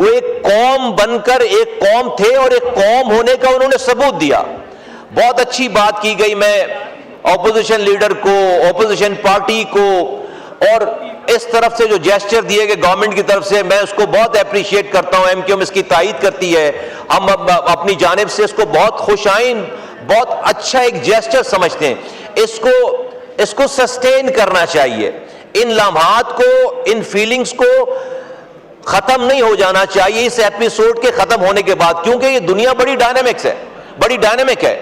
وہ ایک قوم بن کر ایک قوم تھے اور ایک قوم ہونے کا انہوں نے ثبوت دیا. بہت اچھی بات کی گئی. میں اپوزیشن لیڈر کو, اپوزیشن پارٹی کو, اور اس طرف سے جو جیسچر دیے گئے گورنمنٹ کی طرف سے, میں اس کو بہت اپریشیٹ کرتا ہوں. ایم کیو ایم اس کی تائید کرتی ہے. ہم اپنی جانب سے اس کو بہت خوش آئین, بہت اچھا ایک جیسچر سمجھتے ہیں. اس کو سسٹین کرنا چاہیے. ان لمحات کو, ان فیلنگز کو ختم نہیں ہو جانا چاہیے اس ایپیسوڈ کے ختم ہونے کے بعد, کیونکہ یہ دنیا بڑی ڈائنامک ہے.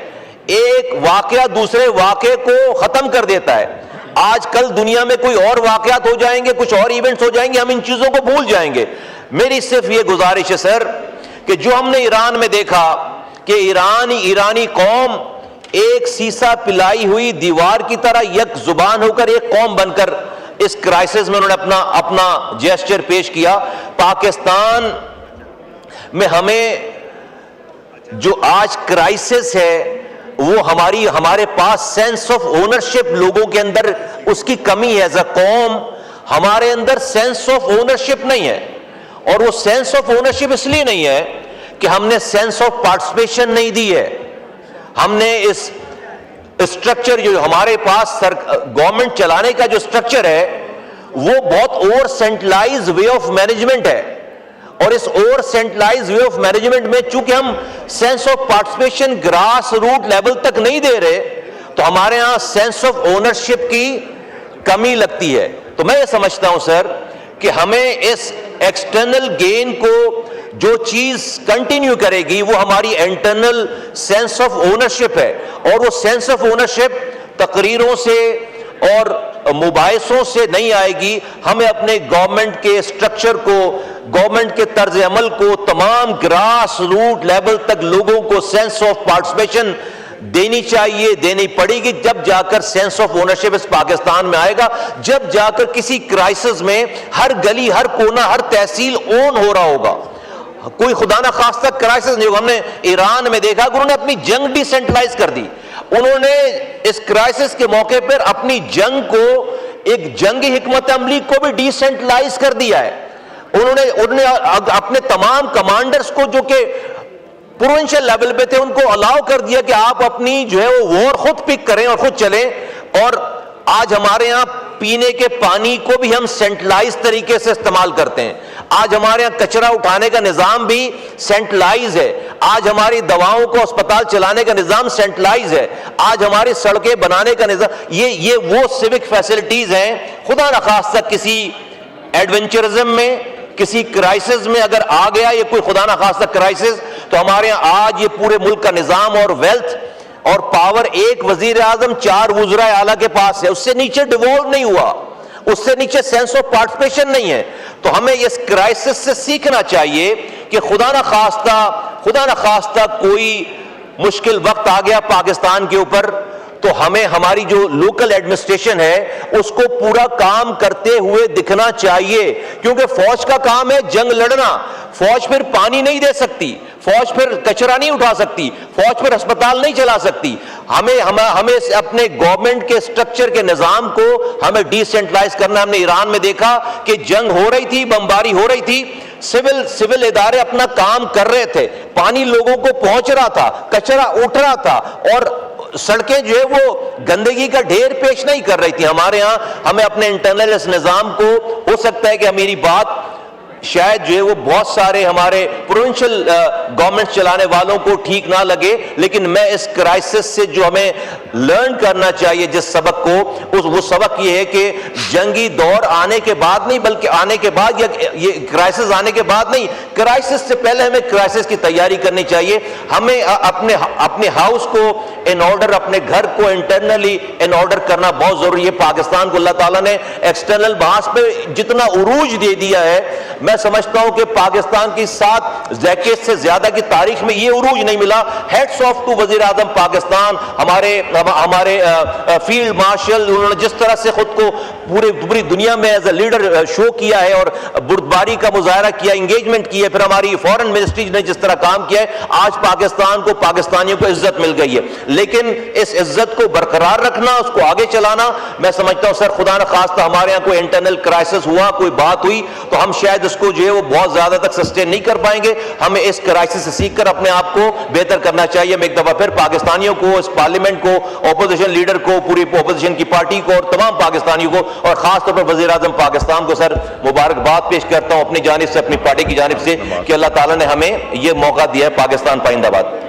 ایک واقعہ دوسرے واقعے کو ختم کر دیتا ہے. آج کل دنیا میں کوئی اور واقعات ہو جائیں گے, کچھ اور ایونٹس ہو جائیں گے, ہم ان چیزوں کو بھول جائیں گے. میری صرف یہ گزارش ہے سر کہ جو ہم نے ایران میں دیکھا کہ ایرانی قوم ایک سیسا پلائی ہوئی دیوار کی طرح یک زبان ہو کر ایک قوم بن کر اس کرائسس میں انہوں نے اپنا جیسچر پیش کیا. پاکستان میں ہمیں جو آج کرائسس ہے وہ ہمارے پاس سینس آف اونرشپ لوگوں کے اندر اس کی کمی ہے. ایز اے قوم ہمارے اندر سینس آف اونرشپ نہیں ہے, اور وہ سینس آف اونرشپ اس لیے نہیں ہے کہ ہم نے سینس آف پارٹیسپیشن نہیں دی ہے. ہم نے اس اسٹرکچر جو ہمارے پاس گورنمنٹ چلانے کا جو اسٹرکچر ہے وہ بہت over centralize way of management ہے, اور اس over centralize way of management میں چونکہ ہم sense of participation grass root level تک نہیں دے رہے تو ہمارے ہاں سینس آف اونرشپ کی کمی لگتی ہے. تو میں یہ سمجھتا ہوں سر کہ ہمیں اس ایکسٹرنل گین کو جو چیز کنٹینیو کرے گی وہ ہماری انٹرنل سینس آف اونرشپ ہے, اور وہ سینس آف اونرشپ تقریروں سے اور مباحثوں سے نہیں آئے گی. ہمیں اپنے گورنمنٹ کے اسٹرکچر کو, گورنمنٹ کے طرز عمل کو تمام گراس روٹ لیول تک لوگوں کو سینس آف پارٹیسپیشن دینی چاہیے, دینی پڑے گی. جب جا کر سینس آف اونرشپ اس پاکستان میں آئے گا, جب جا کر کسی کرائسس میں ہر گلی, ہر کونا, ہر تحصیل اون ہو رہا ہوگا. کوئی خدا نہ خواستہ کرائسس نہیں ہوگا. ہم نے ایران میں دیکھا کہ انہوں نے اپنی جنگ ڈی سینٹرلائز کر دی. انہوں نے اس کرائسس کے موقع پر اپنی جنگ کو, ایک جنگی حکمت عملی کو بھی ڈی سینٹرلائز کر دیا ہے. انہوں نے اپنے تمام کمانڈرز کو جو کہ پروونشل لیول پہ تھے ان کو الاؤ کر دیا کہ آپ اپنی جو ہے وہ وار خود پک کریں اور خود چلیں. اور آج ہمارے ہاں پینے کے پانی کو بھی ہم سینٹرلائز طریقے سے استعمال کرتے ہیں. آج ہمارے ہاں کچرا اٹھانے کا نظام بھی سینٹرلائز ہے. آج ہماری دواؤں کو اسپتال چلانے کا نظام سینٹرلائز ہے. آج ہماری سڑکیں بنانے کا نظام, یہ وہ سیوک فیسلٹیز ہیں. خدا نخواستہ کسی ایڈونچرزم میں, کسی کرائسس میں اگر آ گیا یہ کوئی خدا نخواستہ کرائسس, تو ہمارے ہاں آج یہ پورے ملک کا نظام اور ویلتھ اور پاور ایک وزیر اعظم 4 وزرائے اعلیٰ کے پاس ہے. اس سے نیچے ڈیوالو نہیں ہوا, اس سے نیچے سینس آف پارٹیسپیشن نہیں ہے. تو ہمیں اس کرائسس سے سیکھنا چاہیے کہ خدا نہ خواستہ کوئی مشکل وقت آ گیا پاکستان کے اوپر, تو ہمیں ہماری جو لوکل ایڈمنسٹریشن ہے اس کو پورا کام کرتے ہوئے دکھنا چاہیے. کیونکہ فوج کا کام ہے جنگ لڑنا. فوج پھر پانی نہیں دے سکتی, فوج پھر کچرا نہیں اٹھا سکتی, فوج پھر اسپتال نہیں چلا سکتی. ہمیں اپنے گورنمنٹ کے اسٹرکچر کے نظام کو ہمیں ڈی سینٹرلائز کرنا. ہم نے ایران میں دیکھا کہ جنگ ہو رہی تھی, بمباری ہو رہی تھی, سول ادارے اپنا کام کر رہے تھے, پانی لوگوں کو پہنچ رہا تھا, کچرا اٹھ رہا تھا, اور سڑکیں جو ہے وہ گندگی کا ڈھیر پیش نہیں کر رہی تھی. ہمارے ہاں ہمیں اپنے انٹرنل اس نظام کو, ہو سکتا ہے کہ میری بات شاید جو ہے وہ بہت سارے ہمارے پروونشل گورنمنٹ چلانے والوں کو ٹھیک نہ لگے, لیکن میں اس کرائسس سے جو ہمیں لرن کرنا چاہیے جس سبق کو, وہ سبق یہ ہے کہ جنگی دور آنے کے بعد نہیں, بلکہ آنے کے بعد, یا یہ کرائسس آنے کے بعد نہیں, کرائسس سے پہلے ہمیں کرائسس کی تیاری کرنی چاہیے. ہمیں اپنے ہاؤس کو ان آرڈر, اپنے گھر کو انٹرنلی ان آرڈر کرنا بہت ضروری ہے. پاکستان کو اللہ تعالیٰ نے ایکسٹرنل بحث پہ جتنا عروج دے دیا ہے, میں سمجھتا ہوں کہ پاکستان کی 7 ڈیکیڈ سے زیادہ کی تاریخ میں یہ عروج نہیں ملا. ہیڈس آف ٹو وزیر اعظم پاکستان, ہمارے فیلڈ مارشل, انہوں نے جس طرح سے خود کو پوری دنیا میں ایز اے لیڈر شو کیا ہے اور بردباری کا مظاہرہ کیا, انگیجمنٹ کی ہے. پھر ہماری فورن منسٹری نے جس طرح کام کیا ہے, آج پاکستان کو, پاکستانیوں کو عزت مل گئی ہے. لیکن اس عزت کو برقرار رکھنا، اس کو آگے چلانا، میں سمجھتا ہوں سر خدا نہ خواستہ ہمارے ہاں کوئی انٹرنل کرائسس ہوا، کوئی بات ہوئی تو ہم شاید اس کو جو ہے وہ بہت زیادہ تک سسٹین نہیں کر پائیں گے. ہمیں اس کرائسس سے سیکھ کر اپنے آپ کو بہتر کرنا چاہیے. میں ایک دفعہ پھر پاکستانیوں کو، اس پارلیمنٹ کو، اپوزیشن لیڈر کو، پوری اپوزیشن کی پارٹی کو اور تمام پاکستانیوں کو اور خاص طور پر وزیر اعظم پاکستان کو سر مبارکباد پیش کرتا ہوں اپنی جانب سے، اپنی پارٹی کی جانب سے کہ اللہ تعالیٰ نے ہمیں یہ موقع دیا ہے. پاکستان پائندہ باد.